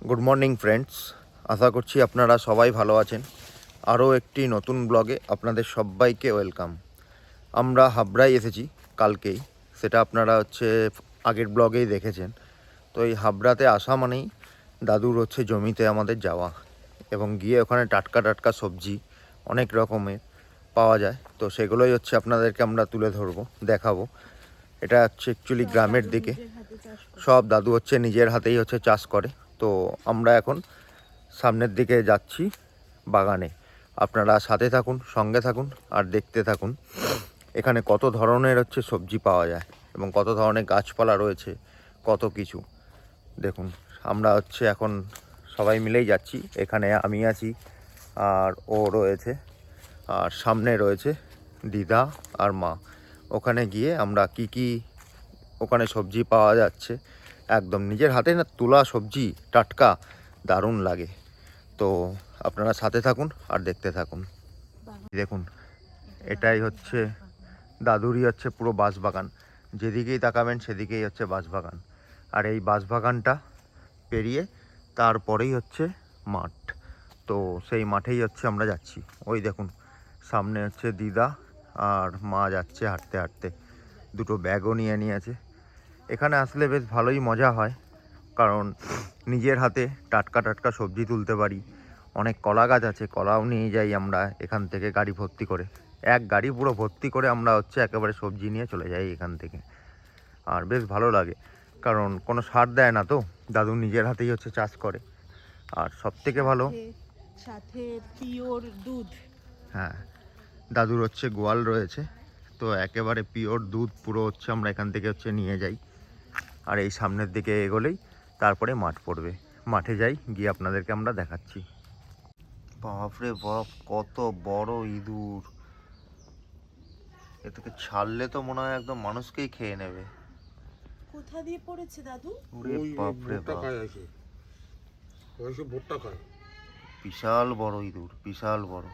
Good morning friends, আশা করছি আপনারা সবাই ভালো আছেন। আরও একটি নতুন ব্লগে আপনাদের সবাইকে ওয়েলকাম। আমরা হাবড়ায় এসেছি কালকেই, সেটা আপনারা আগের ব্লগেই দেখেছেন। তো এই হাবড়াতে আসা মানেই দাদুর জমিতে আমাদের যাওয়া এবং গিয়ে ওখানে টাটকা টাটকা সবজি অনেক রকমের পাওয়া যায়। তো সেগুলোই আপনাদেরকে আমরা তুলে ধরবো, দেখাবো। এটা অ্যাকচুয়ালি গ্রামের দিকে সব দাদু নিজের হাতেই চাষ করে। তো আমরা এখন সামনের দিকে যাচ্ছি বাগানে। আপনারা সাথে থাকুন, সঙ্গে থাকুন আর দেখতে থাকুন এখানে কত ধরনের সবজি পাওয়া যায় এবং কত ধরনের গাছপালা রয়েছে, কত কিছু। দেখুন, আমরা এখন সবাই মিলেই যাচ্ছি। এখানে আমি আছি আর ও রয়েছে, আর সামনে রয়েছে দিদা আর মা। ওখানে গিয়ে আমরা কি ওখানে সবজি পাওয়া যাচ্ছে, একদম নিজের হাতে না তোলা সবজি, টাটকা, দারুণ লাগে। তো আপনারা সাথে থাকুন আর দেখতে থাকুন। দেখুন, এটাই দাদুরই পুরো বাঁশবাগান। যেদিকেই তাকাবেন সেদিকেই বাঁশবাগান। আর এই বাঁশবাগানটা পেরিয়ে তারপরেই মাঠ। তো সেই মাঠেই আমরা যাচ্ছি। ওই দেখুন, সামনে দিদা আর মা যাচ্ছে হাঁটতে হাঁটতে, দুটো ব্যাগও নিয়ে নিয়েছে। এখানে আসলে বেশ ভালোই মজা হয়, কারণ নিজের হাতে টাটকা টাটকা সবজি তুলতে পারি। অনেক কলা গাছ আছে, কলাও নিয়ে যাই আমরা এখান থেকে গাড়ি ভর্তি করে। এক গাড়ি পুরো ভর্তি করে আমরা একেবারে সবজি নিয়ে চলে যাই এখান থেকে। আর বেশ ভালো লাগে, কারণ কোনো সার দেয় না, তো দাদু নিজের হাতেই চাষ করে। আর সব থেকে ভালো সাথে পিওর দুধ। হ্যাঁ, দাদুর গোয়াল রয়েছে, তো একেবারে পিওর দুধ পুরো আমরা এখান থেকে নিয়ে যাই। আর এই সামনের দিকে এগোলেই তারপরে মাঠ পড়বে। মাঠে যাই, গিয়ে আপনাদেরকে আমরা দেখাচ্ছি। বাপরে বাপ, কত বড় ইঁদুর! এ থেকে ছাড়লে তো মনে হয় একদম মানুষকেই খেয়ে নেবে। কোথা দিয়ে পড়েছে দাদু? ওরে বাপরে বাপ, বিশাল বড় ইঁদুর, বিশাল বড়।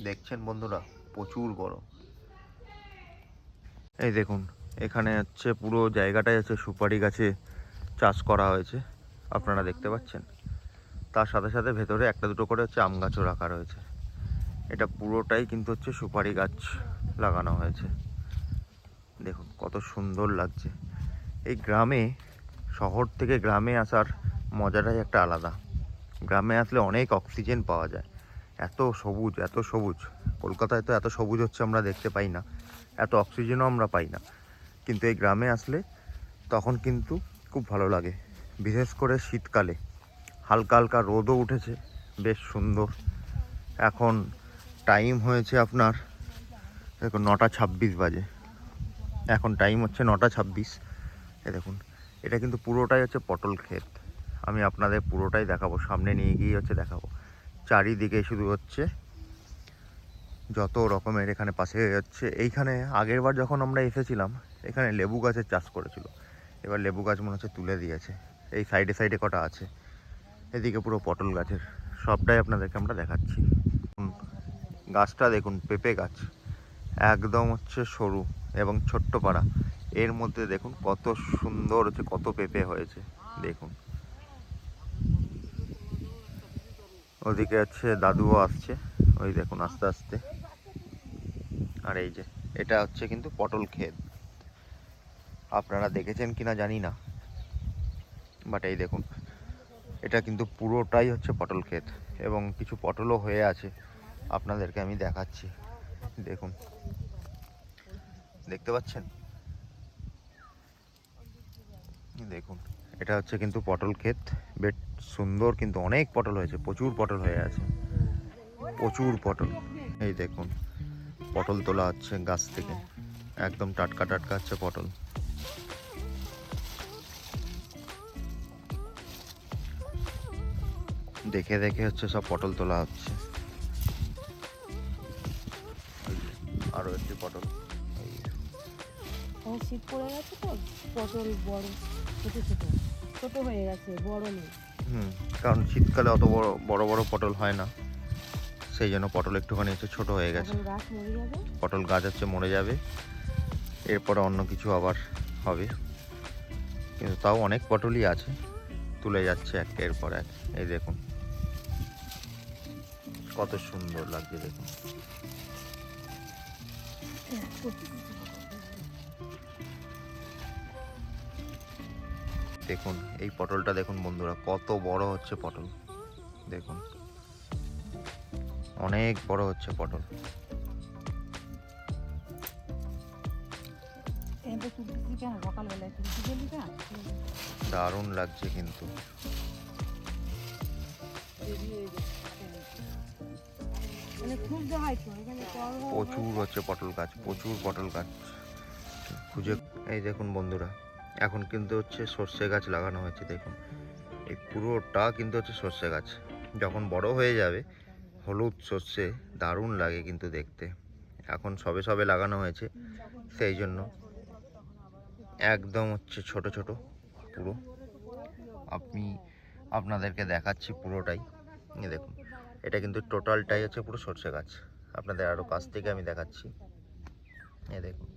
দেখছেন বন্ধুরা, প্রচুর বড়। এই দেখুন, এখানে পুরো জায়গাটাই সুপারি গাছে চাষ করা হয়েছে, আপনারা দেখতে পাচ্ছেন। তার সাথে সাথে ভেতরে একটা দুটো করে আম গাছও রাখা রয়েছে। এটা পুরোটাই কিন্তু সুপারি গাছ লাগানো হয়েছে। দেখুন কত সুন্দর লাগছে। এই গ্রামে, শহর থেকে গ্রামে আসার মজাটাই একটা আলাদা। গ্রামে আসলে অনেক অক্সিজেন পাওয়া যায়। এত সবুজ, এত সবুজ। কলকাতায় তো এত সবুজ আমরা দেখতে পাই না, এত অক্সিজেনও আমরা পাই না। কিন্তু এই গ্রামে আসলে তখন কিন্তু খুব ভালো লাগে। বিশেষ করে শীতকালে হালকা হালকা রোদও উঠেছে, বেশ সুন্দর। এখন টাইম হয়েছে আপনার, দেখুন 9:26 বাজে। এখন টাইম 9:26। দেখুন, এটা কিন্তু পুরোটাই পটল ক্ষেত। আমি আপনাদের পুরোটাই দেখাবো, সামনে নিয়ে গিয়ে দেখাবো। চারিদিকে শুধু যত রকমের এখানে পাশে এইখানে আগের বার যখন আমরা এসেছিলাম, এখানে লেবু গাছের চাষ করেছিল। এবার লেবু গাছ মনে তুলে দিয়েছে। এই সাইডে সাইডে কটা আছে, এদিকে পুরো পটল গাছের। সবটাই আপনাদেরকে আমরা দেখাচ্ছি। গাছটা দেখুন, পেঁপে গাছ, একদম সরু এবং ছোট্ট পাড়া। এর মধ্যে দেখুন কত সুন্দর কত পেঁপে হয়েছে। দেখুন, ওদিকে দাদুও আসছে, ওই দেখুন আস্তে আস্তে। আর এই যে এটা কিন্তু পটল ক্ষেত। আপনারা দেখেছেন কিনা জানি না, বাট এই দেখুন, এটা কিন্তু পুরোটাই পটল ক্ষেত এবং কিছু পটলও হয়ে আছে। আপনাদেরকে আমি দেখাচ্ছি, দেখুন, দেখতে পাচ্ছেন? দেখুন, এটা কিন্তু পটল ক্ষেত। বেশ সুন্দর, কিন্তু অনেক পটল হয়েছে, প্রচুর পটল হয়ে আছে, প্রচুর পটল। এই দেখুন, পটল তোলা হচ্ছে গাছ থেকে, একদম টাটকা টাটকা পটল। দেখে দেখে সব পটল তোলা হচ্ছে। আরো একটি পটল। শীত পড়ে গেছে তো পটল বড়, ছোট ছোট ছোট হয়ে গেছে, বড় নেই। কারণ শীতকালে অত বড় বড় বড় পটল হয় না, সেই জন্য পটল একটুখানি ছোট হয়ে গেছে। গাছ মরে যাবে, পটল গাছ মরে যাবে, এরপরে অন্য কিছু আবার হবে। কিন্তু তাও অনেক পটলই আছে। তুলে যাচ্ছে একের পর এক। এই দেখুন কত সুন্দর লাগছে দেখুন। দেখুন এই পটলটা দেখুন বন্ধুরা, কত বড় হচ্ছে পটল। দেখুন অনেক বড় হচ্ছে পটল। সকালবেলায় তুলসী গেলি না, দারুণ লাগছে কিন্তু। মানে খুঁজতে হয় তো এখানে প্রচুর হচ্ছে পটল গাছ, প্রচুর পটল গাছ খুঁজে। এই দেখুন বন্ধুরা, এখন কিন্তু হচ্ছে সর্ষে গাছ লাগানো হয়েছে। দেখুন এই পুরোটা কিন্তু হচ্ছে সর্ষে গাছ। যখন বড় হয়ে যাবে হলুদ সর্ষে, দারুণ লাগে কিন্তু দেখতে। এখন সবে সবে লাগানো হয়েছে, সেই জন্য একদম হচ্ছে ছোট ছোট পুরো। আপনাদেরকে দেখাচ্ছি পুরোটাই। এই দেখুন এটা কিন্তু টোটালটাই হচ্ছে পুরো সর্ষে গাছ। আপনাদের আরও কাছ থেকে আমি দেখাচ্ছি। এই দেখুন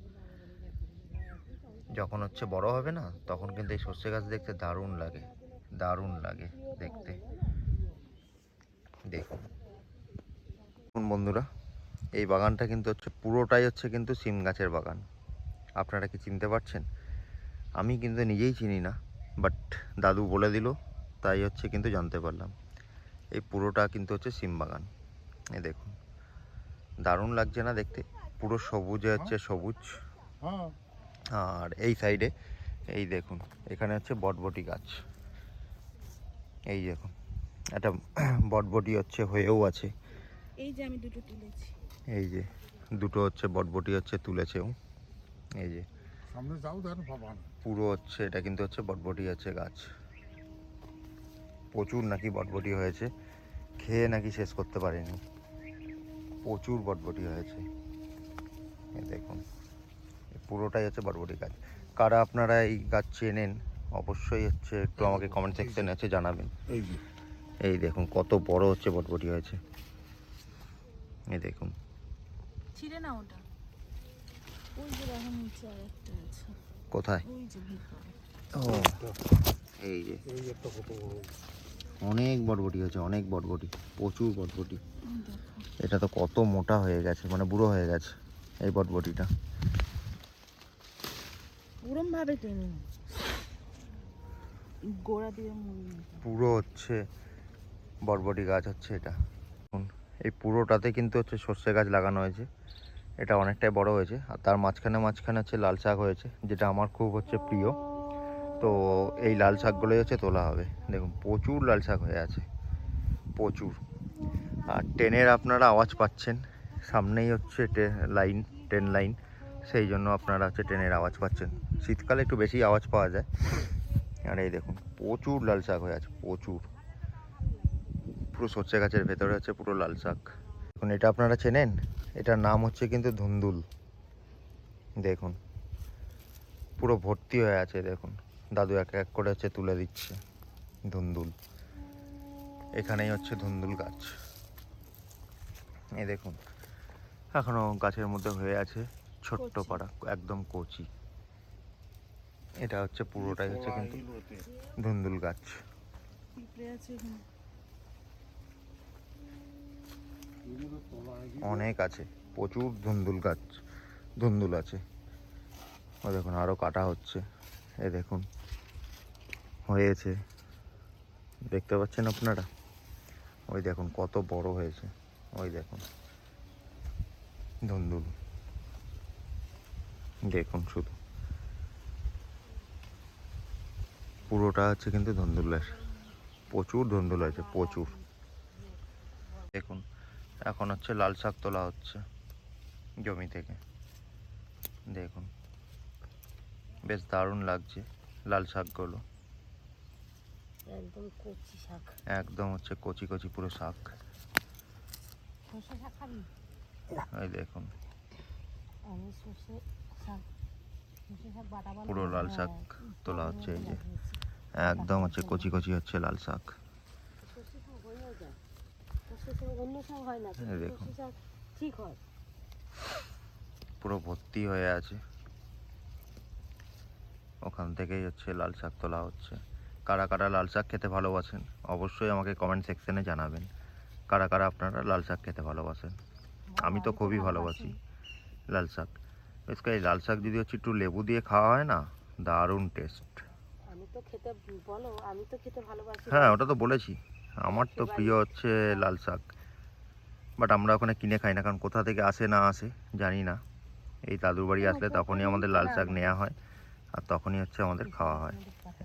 যখন হচ্ছে বড় হবে না, তখন কিন্তু এই সর্ষে গাছ দেখতে দারুণ লাগে, দারুণ লাগে দেখতে। দেখুন বন্ধুরা, এই বাগানটা কিন্তু হচ্ছে পুরোটাই হচ্ছে কিন্তু সিম গাছের বাগান। আপনারা কি চিনতে পারছেন? আমি কিন্তু নিজেই চিনি না, বাট দাদু বলে দিল, তাই হচ্ছে কিন্তু জানতে পারলাম। এই পুরোটা কিন্তু হচ্ছে সিম বাগান। এই দেখুন দারুণ লাগছে না দেখতে? পুরো সবুজে হচ্ছে সবুজ। আর এই সাইডে এই দেখুন এখানে হচ্ছে বটবটি গাছ। এই দেখুন একটা বটবটি হচ্ছে হয়েও আছে। এই যে আমি দুটো তুলেছি, এই যে দুটো হচ্ছে বটবটি হচ্ছে তুলেছেও। এই যে সামনে যাও দেন বাবা। পুরো হচ্ছে এটা কিন্তু হচ্ছে বটবটি আছে গাছ। প্রচুর নাকি বটবটি হয়েছে, খেয়ে নাকি শেষ করতে পারেনি, প্রচুর বটবটি হয়েছে। এই দেখুন পুরোটাই হচ্ছে বটবটি গাছ। কারা আপনারা এই গাছ চেনেন অবশ্যই হচ্ছে একটু আমাকে কমেন্ট সেকশনে আছে জানাবেন। এই যে এই দেখুন কত বড় হচ্ছে বটবটি হয়েছে। এই দেখুন ছিঁড়ে না ওটা। ওই যে দেখো নিচে আরেকটা আছে, কোথায়? ওই যে ভিতরে। ও এই যে এই একটা কত বড়। অনেক বটবটি হয়েছে, অনেক বটবটি, প্রচুর বটবটি। দেখো এটা তো কত মোটা হয়ে গেছে, মানে বুড়ো হয়ে গেছে এই বটবটিটা। ওরম ভাবে টেনে গোড়া দিয়ে পুরো হচ্ছে বটবটি গাছ হচ্ছে এটা। এই পুরোটাতে কিন্তু হচ্ছে সর্ষে গাছ লাগানো হয়েছে। এটা অনেকটাই বড় হয়েছে, আর তার মাঝখানে মাঝখানে হচ্ছে লাল শাক হয়েছে, যেটা আমার খুব হচ্ছে প্রিয়। তো এই লাল শাকগুলোই হচ্ছে তোলা হবে। দেখুন প্রচুর লাল শাক হয়ে আছে, প্রচুর। আর ট্রেনের আপনারা আওয়াজ পাচ্ছেন, সামনেই হচ্ছে লাইন, ট্রেন লাইন, সেই জন্য আপনারা হচ্ছে ট্রেনের আওয়াজ পাচ্ছেন। শীতকালে একটু বেশি আওয়াজ পাওয়া যায়। আর এই দেখুন প্রচুর লাল শাক হয়ে আছে, প্রচুর। পুরো সর্ষে গাছের ভেতরে হচ্ছে পুরো লাল শাক। এখন এটা আপনারা চেনেন, এটার নাম হচ্ছে কিন্তু ধুন্দুল। দেখুন পুরো ভর্তি হয়ে আছে। দেখুন দাদু এক এক করে হচ্ছে তুলে দিচ্ছে ধুন্দুল। এখানেই হচ্ছে ধুন্দুল গাছ। এই দেখুন এখনো গাছের মধ্যে হয়ে আছে, ছোট্ট পাড়া, একদম কচি। এটা হচ্ছে পুরোটাই হচ্ছে কিন্তু ধুন্দুল গাছ। পিঁপড়ে আছে এখানে। অনেক আছে, প্রচুর ধুন্দুল গাছ, ধুন্দুল আছে। ও দেখুন আরও কাটা হচ্ছে। এ দেখুন হয়েছে, দেখতে পাচ্ছেন আপনারা? ওই দেখুন কত বড় হয়েছে, ওই দেখুন ধুন্দুল। দেখুন শুধু পুরোটা হচ্ছে কিন্তু ধুন্দুলের, প্রচুর ধুন্দুল হয়েছে, প্রচুর। দেখুন এখন হচ্ছে লাল শাক তোলা হচ্ছে জমি থেকে। দেখুন বেশ দারুণ লাগছে লাল শাকগুলো, একদম কচি শাক। একদম হচ্ছে কচি কচি পুরো শাক। সর্ষে শাক খাবি? এই দেখুন আমি সর্ষে শাক, সর্ষে শাক বাটা বাটা পুরো লাল শাক তোলা হচ্ছে। এই যে একদম হচ্ছে কচি কচি হচ্ছে লাল শাক। সর্ষে শাক হয়েও যায়, সর্ষে শাক অন্য শাক হয় না, এই দেখুন সর্ষে শাক ঠিক হয়। পুরো ভর্তি হয়ে আছে, ওখান থেকেই হচ্ছে লাল শাক তোলা হচ্ছে। কারা কারা লাল শাক খেতে ভালোবাসেন অবশ্যই আমাকে কমেন্ট সেকশনে জানাবেন। কারা কারা আপনারা লাল শাক খেতে ভালোবাসেন। আমি তো খুবই ভালোবাসি লাল শাক। বেশ এই লাল শাক যদি হচ্ছে একটু লেবু দিয়ে খাওয়া হয় না, দারুণ টেস্ট। আমি তো খেতে বলো, আমি তো খেতে ভালোবাসি। হ্যাঁ, ওটা তো বলেছি, আমার তো প্রিয় হচ্ছে লাল শাক। বাট আমরা ওখানে কিনে খাই না, কারণ কোথা থেকে আসে না আসে জানি না। এই দাদুর বাড়ি আসলে তখনই আমাদের লাল শাক নেওয়া হয়, আর তখনই হচ্ছে আমাদের খাওয়া হয়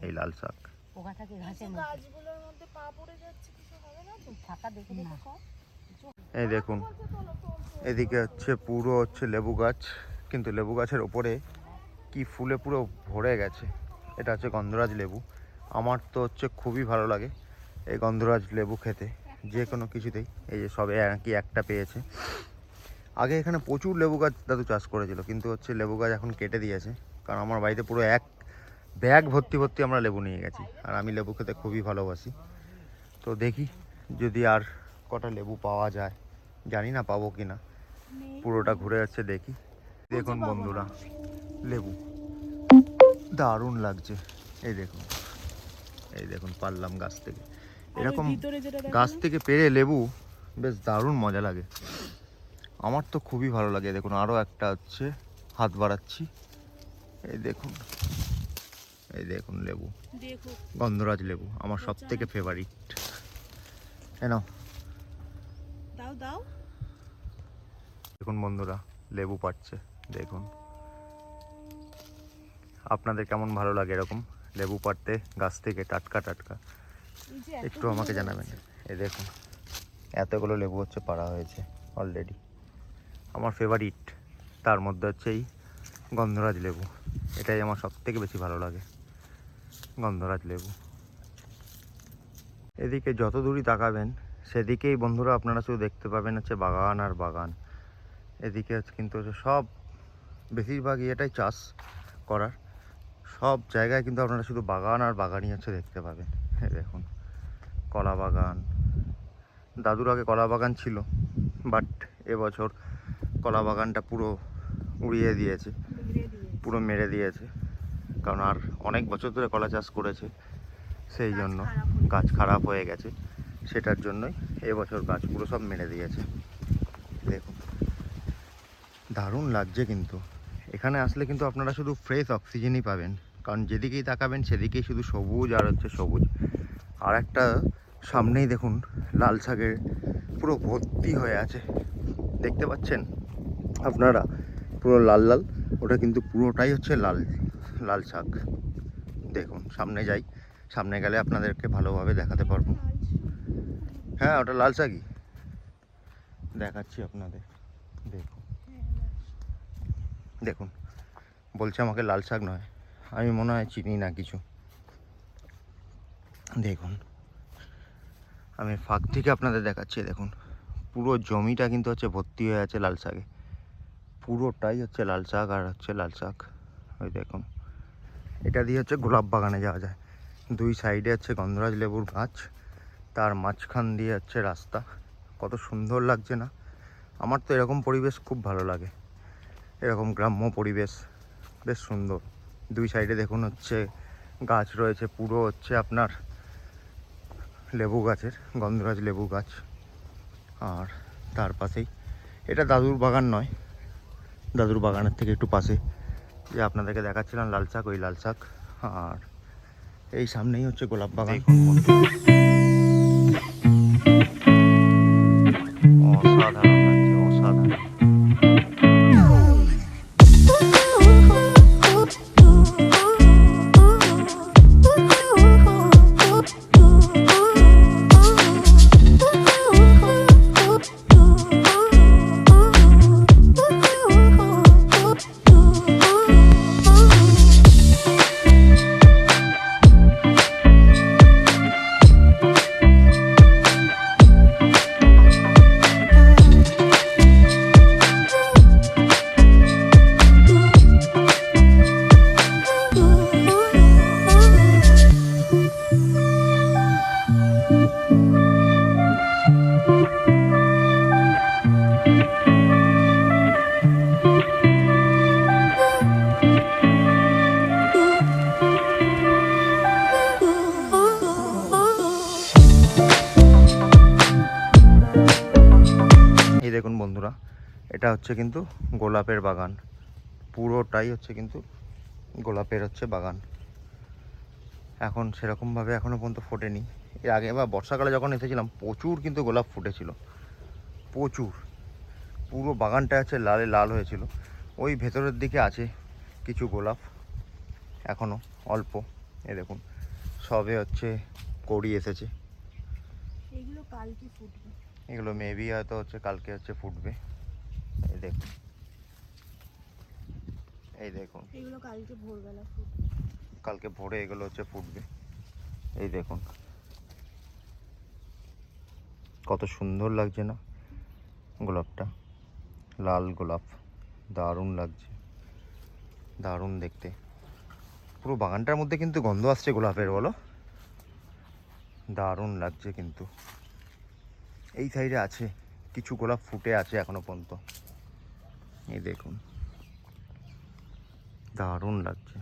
এই লাল শাক। পোকা থাকে ঘাসের মধ্যে। গাছগুলোর মধ্যে পা পড়ে যাচ্ছে, কিছু হবে না তো? ফাঁকা দেখে দেখে খাও। এই দেখুন, এদিকে হচ্ছে পুরো হচ্ছে লেবু গাছ, কিন্তু লেবু গাছের ওপরে কি ফুলে পুরো ভরে গেছে। এটা হচ্ছে গন্ধরাজ লেবু। আমার তো হচ্ছে খুবই ভালো লাগে এই গন্ধরাজ লেবু খেতে, যে কোনো কিছুতেই। এই যে সবে কি একটা পেয়েছে। আগে এখানে প্রচুর লেবু গাছ দাদু চাষ করেছিল, কিন্তু হচ্ছে লেবু গাছ এখন কেটে দিয়েছে, কারণ আমার বাড়িতে পুরো এক ব্যাগ ভর্তি ভর্তি আমরা লেবু নিয়ে গেছি, আর আমি লেবু খেতে খুবই ভালোবাসি। তো দেখি যদি আর কটা লেবু পাওয়া যায়, জানি না পাবো কি না, পুরোটা ঘুরে যাচ্ছে দেখি। দেখুন বন্ধুরা, লেবু দারুণ লাগছে। এই দেখুন, এই দেখুন পারলাম গাছ থেকে। এরকম গাছ থেকে পেড়ে লেবু বেশ দারুণ মজা লাগে, আমার তো খুবই ভালো লাগে। দেখুন আরও একটা হচ্ছে, হাত বাড়াচ্ছি, এই দেখুন, এই দেখুন লেবু, গন্ধরাজ লেবু আমার সব থেকে ফেভারিট। নাও দাও দাও। দেখুন বন্ধুরা, লেবু পাচ্ছে, দেখুন। আপনাদের কেমন ভালো লাগে এরকম লেবু পাড়তে গাছ থেকে টাটকা টাটকা, একটু আমাকে জানাবেন। এই দেখুন এতগুলো লেবু হচ্ছে পাড়া হয়েছে অলরেডি। আমার ফেভারিট তার মধ্যে হচ্ছে এই গন্ধরাজ লেবু, এটাই আমার সব থেকে বেশি ভালো লাগে, গন্ধরাজ লেবু। এদিকে যত দূরই তাকাবেন সেদিকেই বন্ধুরা আপনারা শুধু দেখতে পাবেন হচ্ছে বাগান আর বাগান। এদিকে হচ্ছে কিন্তু হচ্ছে সব বেশিরভাগই এটাই চাষ করার, সব জায়গায় কিন্তু আপনারা শুধু বাগান আর বাগানই হচ্ছে দেখতে পাবেন। এই দেখুন কলা বাগান, দাদুর আগে কলা বাগান ছিল, বাট এবছর কলা বাগানটা পুরো উড়িয়ে দিয়েছে, পুরো মেরে দিয়েছে, কারণ আর অনেক বছর ধরে কলা চাষ করেছে, সেই জন্য গাছ খারাপ হয়ে গেছে, সেটার জন্যই এবছর গাছ পুরো সব মেরে দিয়েছে। দেখুন দারুণ লাগছে, কিন্তু এখানে আসলে কিন্তু আপনারা শুধু ফ্রেশ অক্সিজেনই পাবেন, কারণ যেদিকেই তাকাবেন সেদিকেই শুধু সবুজ আর হচ্ছে সবুজ। আর একটা সামনেই দেখুন লাল শাকের পুরো ভর্তি হয়ে আছে, দেখতে পাচ্ছেন আপনারা, পুরো লাল লাল, ওটা কিন্তু পুরোটাই হচ্ছে লাল লাল শাক। দেখুন সামনে যাই, সামনে গেলে আপনাদেরকে ভালোভাবে দেখাতে পারবো। হ্যাঁ ওটা লাল শাকই, দেখাচ্ছি আপনাদের। দেখুন দেখুন, বলছে আমাকে লাল শাক নয়, আমি মনে হয় চিনি না কিছু। দেখুন আমি ফাঁক থেকে আপনাদের দেখাচ্ছি, দেখুন পুরো জমিটা কিন্তু হচ্ছে ভর্তি হয়ে আছে লাল শাকে, পুরোটাই হচ্ছে লাল শাক আর হচ্ছে লাল শাক। ওই দেখুন, এটা দিয়ে হচ্ছে গোলাপ বাগানে যাওয়া যায়, দুই সাইডে হচ্ছে গন্ধরাজ লেবুর গাছ, তার মাঝখান দিয়ে হচ্ছে রাস্তা, কত সুন্দর লাগছে না? আমার তো এরকম পরিবেশ খুব ভালো লাগে, এরকম গ্রাম্য পরিবেশ বেশ সুন্দর। দুই সাইডে দেখুন হচ্ছে গাছ রয়েছে, পুরো হচ্ছে আপনার লেবু গাছের, গন্ধরাজ লেবু গাছ। আর তার পাশেই, এটা দাদুর বাগান নয়, দাদুর বাগানের থেকে একটু পাশে যে আপনাদেরকে দেখাচ্ছিলাম লাল শাক, ওই লাল শাক। আর এই সামনেই হচ্ছে গোলাপ বাগান। অসাধারণ লাগছে, অসাধারণ। দেখুন বন্ধুরা, এটা হচ্ছে কিন্তু গোলাপের বাগান, পুরোটাই হচ্ছে কিন্তু গোলাপের হচ্ছে বাগান। এখন সেরকমভাবে এখনও পর্যন্ত ফোটেনি। এর আগে বা বর্ষাকালে যখন এসেছিলাম প্রচুর কিন্তু গোলাপ ফুটেছিল, প্রচুর, পুরো বাগানটা হচ্ছে লালে লাল হয়েছিল। ওই ভেতরের দিকে আছে কিছু গোলাপ এখনও অল্প, এই দেখুন সবে হচ্ছে কড়ি এসেছে। এগুলো কালকে ফুটবে। এগুলো মেবি হয়তো হচ্ছে কালকে হচ্ছে ফুটবে। এই দেখুন, এই দেখুন এগুলো কালকে ভোরবেলা ফুটবে। কালকে ভোরে এগুলো হচ্ছে ফুটবে। এই দেখুন কত সুন্দর লাগছে না গোলাপটা, লাল গোলাপ, দারুণ লাগছে, দারুণ দেখতে। পুরো বাগানটার মধ্যে কিন্তু গন্ধ আসছে গোলাপের, বলো, দারুণ লাগছে কিন্তু। এই সাইডে আছে কিছু গোলাপ ফুটে আছে এখনো পর্যন্ত, এই দেখুন, দারুণ লাগছে,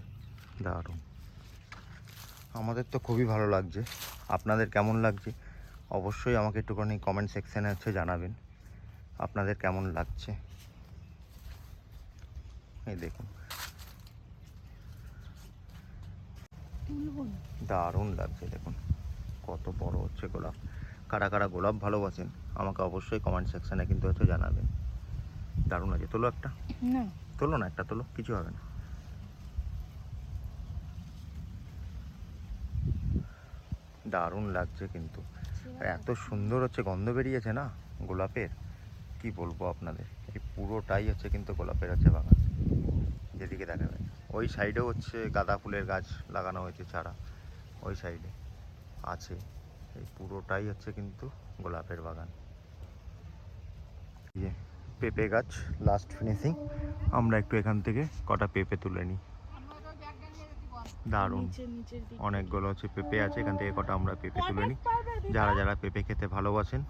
দারুণ। আমাদের তো খুবই ভালো লাগছে, আপনাদের কেমন লাগছে অবশ্যই আমাকে একটুখানি কমেন্ট সেকশানে হচ্ছে জানাবেন আপনাদের কেমন লাগছে। এই দেখুন দারুণ লাগছে, দেখুন কত বড় হচ্ছে গোলাপ। কারা কারা গোলাপ ভালোবাসেন আমাকে অবশ্যই কমেন্ট সেকশানে কিন্তু হচ্ছে জানাবেন। দারুণ আছে, তোলো একটা, না তোলো না, একটা তোলো, কিছু হবে না। দারুণ লাগছে কিন্তু, আর এত সুন্দর হচ্ছে গন্ধ বেরিয়েছে না গোলাপের, কি বলবো আপনাদের। এই পুরোটাই হচ্ছে কিন্তু গোলাপের হচ্ছে বাগান। যেদিকে দেখাবেন ওই সাইডেও হচ্ছে গাঁদা ফুলের গাছ লাগানো হয়েছে চারা, ওই সাইডে আছে। এই পুরোটাই হচ্ছে কিন্তু গোলাপের বাগান। এই যে পেঁপে গাছ লাস্ট ফিনিশিং, আমরা একটু এখান থেকে কটা পেঁপে তুলে নিই। দারুণ, নিচের দিকে অনেকগুলো হচ্ছে পেঁপে আছে, এখান থেকে কটা আমরা পেঁপে তুলে নিই। যারা যারা পেঁপে খেতে ভালোবাসেন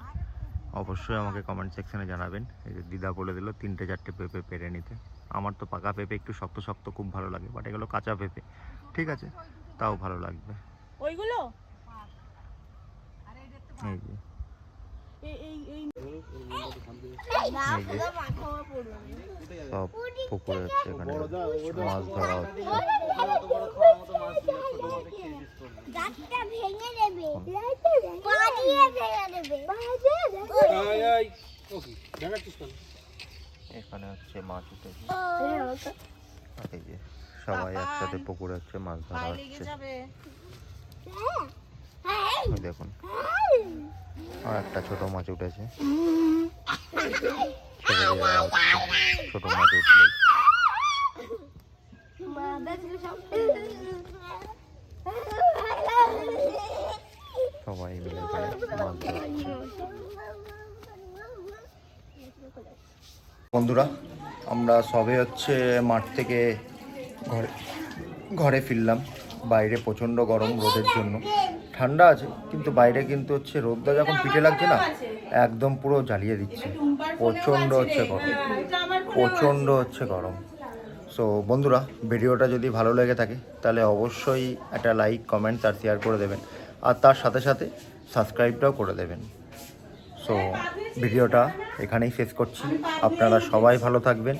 অবশ্যই আমাকে কমেন্ট সেকশানে জানাবেন। এই যে দিদা বলে দিল 3-4টে পেঁপে পেরে নিতে। আমার তো পাকা পেঁপে একটু শক্ত শক্ত খুব ভালো লাগে, বাট এগুলো কাঁচা পেঁপে, ঠিক আছে, তাও ভালো লাগবে। ওইগুলো এই যে এই এই এই এই যে সব পুকুরে হচ্ছে এখানে মাছ ধরা হচ্ছে। গাছটা ভেঙে দেবে, পাড়িয়ে ভেঙে দেবে। এখানে হচ্ছে মাছ উঠেছে, এই যে সবাই একসাথে পুকুরে হচ্ছে মাছ ধরা হচ্ছে। ওই দেখুন আর একটা ছোট মাছ উঠেছে, ছোট মাছ উঠলে সবাই মিলে এখানে মাছ ধরছে। বন্ধুরা আমরা সবে হচ্ছে মাঠ থেকে ঘরে ফিরলাম। বাইরে প্রচণ্ড গরম রোদের জন্য, ঠান্ডা আছে কিন্তু বাইরে কিন্তু হচ্ছে রোদটা যখন পিঠে লাগছে না একদম পুরো জ্বালিয়ে দিচ্ছে, প্রচণ্ড হচ্ছে গরম, প্রচণ্ড হচ্ছে গরম। সো বন্ধুরা ভিডিওটা যদি ভালো লেগে থাকে তাহলে অবশ্যই একটা লাইক, কমেন্টস আর শেয়ার করে দেবেন, আর তার সাথে সাথে সাবস্ক্রাইবটাও করে দেবেন। সো ভিডিওটা এখানেই শেষ করছি, আপনারা সবাই ভালো থাকবেন।